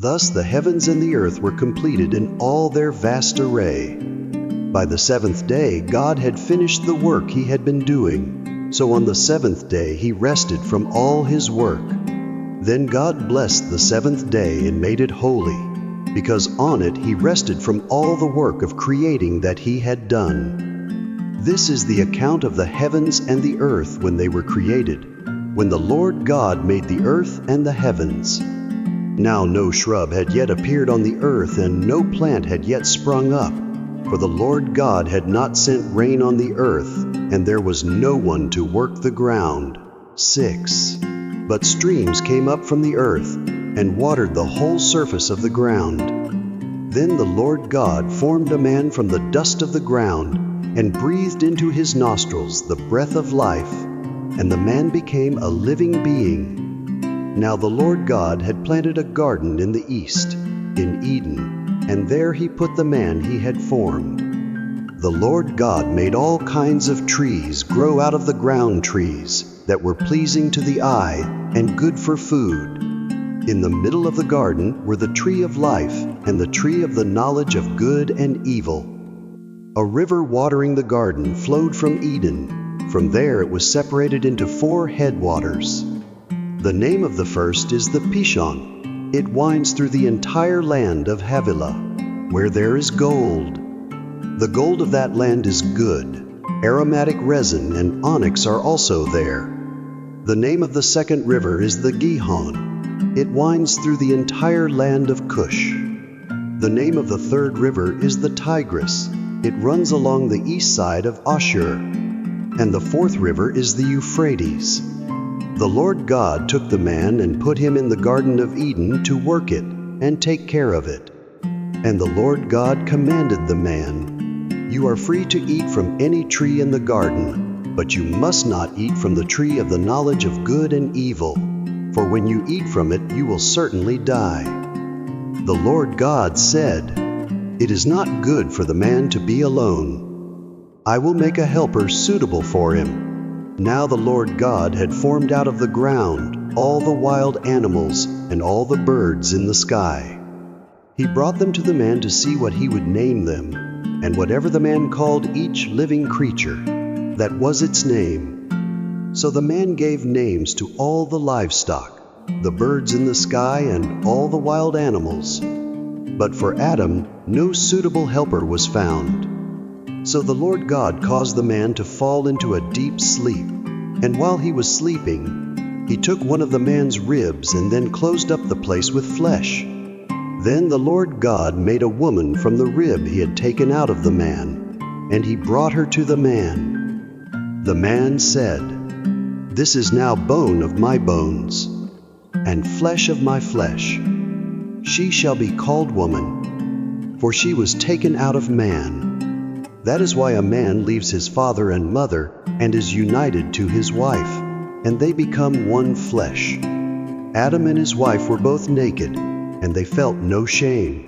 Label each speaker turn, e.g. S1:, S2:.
S1: Thus the heavens and the earth were completed in all their vast array. By the seventh day God had finished the work he had been doing. So on the seventh day he rested from all his work. Then God blessed the seventh day and made it holy, because on it he rested from all the work of creating that he had done. This is the account of the heavens and the earth when they were created, when the Lord God made the earth and the heavens. Now no shrub had yet appeared on the earth, and no plant had yet sprung up, for the Lord God had not sent rain on the earth, and there was no one to work the ground. 6. But streams came up from the earth, and watered the whole surface of the ground. Then the Lord God formed a man from the dust of the ground, and breathed into his nostrils the breath of life, and the man became a living being. Now the Lord God had planted a garden in the east, in Eden, and there he put the man he had formed. The Lord God made all kinds of trees grow out of the ground, trees that were pleasing to the eye and good for food. In the middle of the garden were the tree of life and the tree of the knowledge of good and evil. A river watering the garden flowed from Eden. From there it was separated into 4 headwaters. The name of the first is the Pishon. It winds through the entire land of Havilah, where there is gold. The gold of that land is good. Aromatic resin and onyx are also there. The name of the second river is the Gihon. It winds through the entire land of Cush. The name of the third river is the Tigris. It runs along the east side of Ashur. And the fourth river is the Euphrates. The Lord God took the man and put him in the Garden of Eden to work it and take care of it. And the Lord God commanded the man, "You are free to eat from any tree in the garden, but you must not eat from the tree of the knowledge of good and evil, for when you eat from it you will certainly die." The Lord God said, "It is not good for the man to be alone. I will make a helper suitable for him." Now the Lord God had formed out of the ground all the wild animals and all the birds in the sky. He brought them to the man to see what he would name them, and whatever the man called each living creature, that was its name. So the man gave names to all the livestock, the birds in the sky, and all the wild animals. But for Adam no suitable helper was found. So the Lord God caused the man to fall into a deep sleep, and while he was sleeping, he took one of the man's ribs and then closed up the place with flesh. Then the Lord God made a woman from the rib he had taken out of the man, and he brought her to the man. The man said, "This is now bone of my bones, and flesh of my flesh. She shall be called woman, for she was taken out of man." That is why a man leaves his father and mother and is united to his wife, and they become one flesh. Adam and his wife were both naked, and they felt no shame.